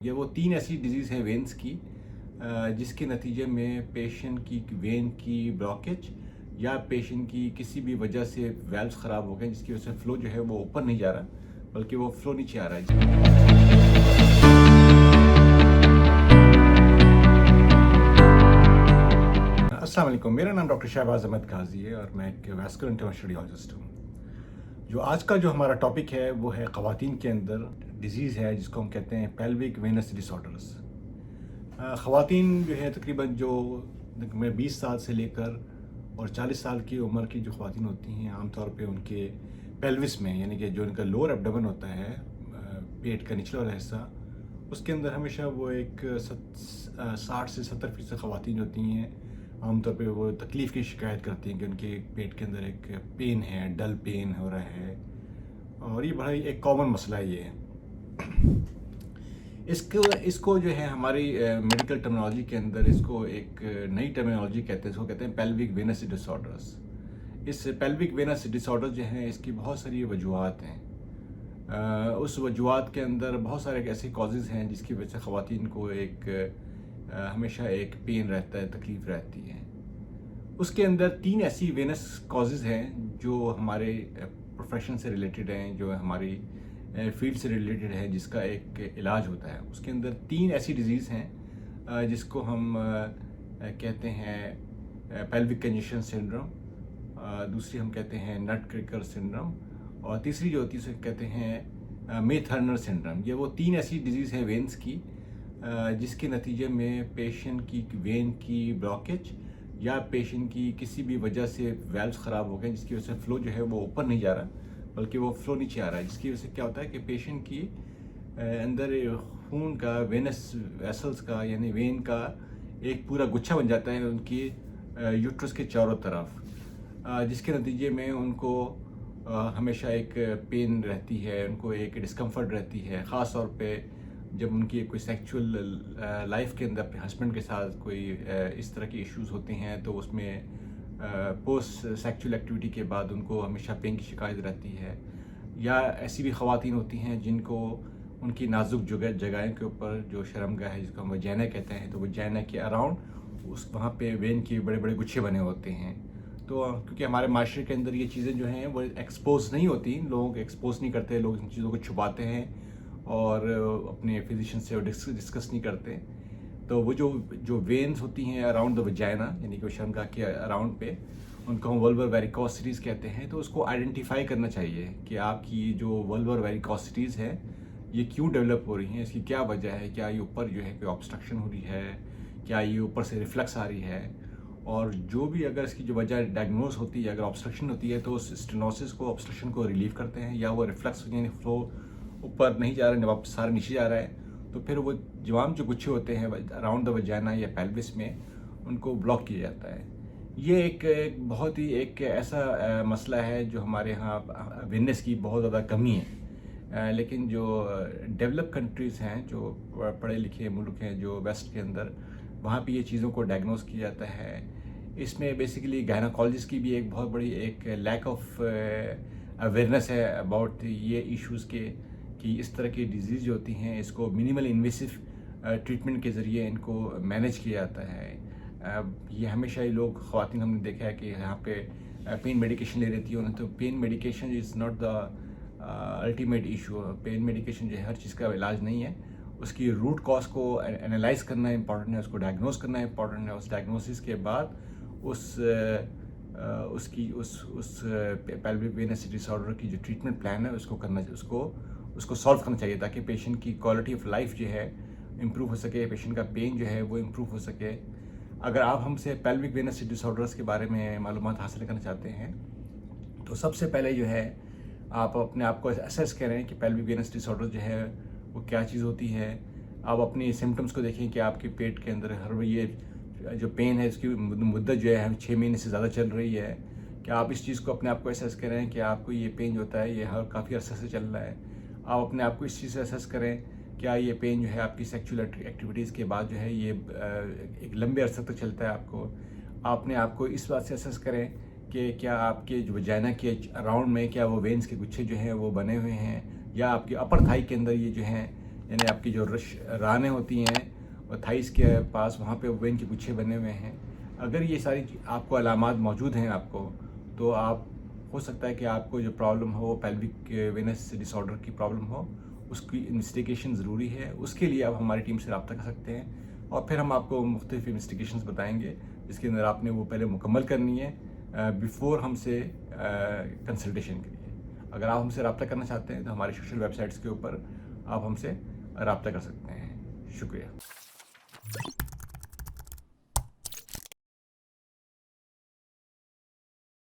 ये वो 3 ऐसी डिजीज़ हैं वेन्स की जिसके नतीजे में पेशेंट की वेन की ब्लॉकेज या पेशेंट की किसी भी वजह से वेल्व्स ख़राब हो गए जिसकी वजह से फ्लो जो है वो ऊपर नहीं जा रहा बल्कि वो फ्लो नीचे आ रहा है। अस्सलाम वालेकुम, मेरा नाम डॉक्टर शहबाज अहमद गाजी है और मैं एक वैस्कुलर इंटरवेंशनलिस्ट हूँ। जो आज का जो हमारा टॉपिक है वो है ख़वातीन के अंदर डिजीज़ है जिसको हम कहते हैं पेल्विक वेनस डिसऑर्डर्स। ख़वातीन जो है तकरीबन जो 20 साल से लेकर और 40 साल की उम्र की जो ख़वातीन होती हैं आमतौर पे उनके पेल्विस में यानी कि जो उनका लोअर एब्डोमेन होता है पेट का निचला वाला हिस्सा उसके अंदर हमेशा वो एक 60 से 70% ख़वातीन होती हैं आमतौर पे वो तकलीफ़ की शिकायत करती हैं कि उनके पेट के अंदर एक पेन है, डल पेन हो रहा है और ये बड़ा एक कॉमन मसला ये है। इसको जो है हमारी मेडिकल टर्मिनोलॉजी के अंदर इसको एक नई टर्मिनोलॉजी कहते हैं, इसको कहते हैं पेल्विक वेनस डिसऑर्डर्स। इस पेल्विक वेनस डिसऑर्डर जो है इसकी बहुत सारी वजूहात हैं। उस वजूहात के अंदर बहुत सारे ऐसे कॉजेज़ हैं जिसकी वजह से ख़वातीन को एक हमेशा एक पेन रहता है, तकलीफ़ रहती है। उसके अंदर 3 ऐसी वेनस कॉजेज़ हैं जो हमारे प्रोफेशन से रिलेटेड हैं, जो हमारी फील्ड से रिलेटेड है, जिसका एक इलाज होता है। उसके अंदर 3 ऐसी डिजीज़ हैं जिसको हम कहते हैं पेल्विक कंजेशन सिंड्रोम, दूसरी हम कहते हैं नट क्रेकर सिंड्रोम और तीसरी जो होती है उसे कहते हैं मेथर्नर सिंड्रोम। ये वो 3 ऐसी डिजीज़ हैं वेन्स की जिसके नतीजे में पेशेंट की वेन की ब्लॉकेज या पेशेंट की किसी भी वजह से वेल्व्स ख़राब हो गए जिसकी वजह से फ्लो जो है वो ऊपर नहीं जा रहा बल्कि वो फ्लो नीचे आ रहा है, जिसकी वजह से क्या होता है कि पेशेंट की अंदर खून का वेनस वेसल्स का यानी वेन का एक पूरा गुच्छा बन जाता है उनकी यूट्रस के चारों तरफ, जिसके नतीजे में उनको हमेशा एक पेन रहती है, उनको एक डिस्कम्फर्ट रहती है। ख़ास तौर पे जब उनकी कोई सेक्सुअल लाइफ के अंदर अपने हस्बैंड के साथ कोई इस तरह के इश्यूज़ होते हैं तो उसमें पोस्ट सेक्सुअल एक्टिविटी के बाद उनको हमेशा पेन की शिकायत रहती है। या ऐसी भी ख़वातीन होती हैं जिनको उनकी नाजुक जगह के ऊपर जो शर्मगाह है जिसको हम वजाइना कहते हैं, तो वजाइना के अराउंड वहाँ पे वेन के बड़े बड़े गुच्छे बने होते हैं। तो क्योंकि हमारे माशरे के अंदर ये चीज़ें जो हैं वो एक्सपोज नहीं होती, लोग एक्सपोज नहीं करते, लोग इन चीज़ों को छुपाते हैं और अपने फिजिशियन से डिस्कस नहीं करते। तो वो जो वेन्स होती हैं अराउंड द वजाइना यानी कि शर्मगाह के अराउंड पे उनको हम वल्वर वेरिकोसिटीज़ कहते हैं। तो उसको आइडेंटिफाई करना चाहिए कि आपकी जो वल्वर वेरिकोसिटीज़ है ये क्यों डेवलप हो रही हैं, इसकी क्या वजह है, क्या ये ऊपर जो है कोई ऑब्स्ट्रक्शन हो रही है, क्या ये ऊपर से रिफ्लक्स आ रही है, और जो भी अगर इसकी जो वजह डायग्नोस होती है, अगर ऑब्स्ट्रक्शन होती है तो उस स्टेनोसिस को ऑब्स्ट्रक्शन को रिलीव करते हैं, या वो रिफ्लक्स यानी फ्लो ऊपर नहीं जा रहा है वापस सारा नीचे जा रहा है तो फिर वो जवाम जो गुच्छे होते हैं अराउंड द वजाइना या पेल्विस में उनको ब्लॉक किया जाता है। ये एक बहुत ही एक ऐसा मसला है जो हमारे यहाँ अवेयरनेस की बहुत ज़्यादा कमी है। लेकिन जो डेवलप कंट्रीज़ हैं, जो पढ़े लिखे मुल्क हैं जो वेस्ट के अंदर, वहाँ पे ये चीज़ों को डायग्नोस किया जाता है। इसमें बेसिकली गायनाकोलॉजिस्ट की भी एक बहुत बड़ी एक लैक ऑफ अवेयरनेस है अबाउट ये इश्यूज़ के कि इस तरह की डिजीज़ जो होती हैं इसको मिनिमल इन्वेसिव ट्रीटमेंट के ज़रिए इनको मैनेज किया जाता है। ये हमेशा ही लोग ख़वातीन हमने देखा है कि यहाँ पे पेन मेडिकेशन ले लेती है, तो pain medication is not the ultimate issue. Pain medication जो है हर चीज़ का इलाज नहीं है, उसकी रूट कॉज को एनालाइज करना इम्पॉर्टेंट है, उसको डायग्नोस करना इम्पॉर्टेंट है। उस डायग्नोसिस के बाद उस पेल्विक वेनस डिसऑर्डर की जो ट्रीटमेंट प्लान है उसको सॉल्व करना चाहिए ताकि पेशेंट की क्वालिटी ऑफ लाइफ जो है इम्प्रूव हो सके, पेशेंट का पेन जो है वो इम्प्रूव हो सके। अगर आप हमसे पेल्विक वेनस डिसऑर्डर्स के बारे में मालूमात हासिल करना चाहते हैं तो सबसे पहले जो है आप अपने आप को असेस करें कि पेल्विक वेनस डिसऑर्डर जो है वो क्या चीज़ होती है। आप अपनी सिम्टम्स को देखें कि आपके पेट के अंदर हर ये जो पेन है इसकी मुद्दत जो है 6 महीने से ज़्यादा चल रही है। क्या आप इस चीज़ को अपने आप को असेस करें कि आपको ये पेन जो होता है ये काफ़ी अरसे से चल रहा है। आप अपने आप को इस चीज़ से असेस करें क्या ये पेन जो है आपकी सेक्सुअल एक्टिविटीज़ के बाद जो है ये एक लंबे अरसे तक चलता है आपको। अपने आप को इस बात से असेस करें कि क्या आपके जो वजाइना के अराउंड में क्या वो वेन्स के गुच्छे जो हैं वो बने हुए हैं, या आपके अपर थाई के अंदर ये जो हैं یعنی آپ کی جو رانیں ہوتی ہیں اور تھائس کے پاس وہاں پہ وین کے گچھے بنے ہوئے ہیں، اگر یہ ساری آپ کو علامات موجود ہیں آپ کو، تو آپ ہو سکتا ہے کہ آپ کو جو پرابلم ہو وہ پیلوک وینس ڈس آرڈر کی پرابلم ہو، اس کی انویسٹیگیشن ضروری ہے. اس کے لیے آپ ہماری ٹیم سے رابطہ کر سکتے ہیں اور پھر ہم آپ کو مختلف انویسٹیگیشنز بتائیں گے جس کے اندر آپ نے وہ پہلے مکمل کرنی ہے بیفور ہم سے کنسلٹیشن کے لیے. اگر آپ ہم سے رابطہ کرنا چاہتے ہیں تو ہماری سوشل ویب سائٹس کے اوپر آپ ہم سے رابطہ کر سکتے ہیں. شکریہ.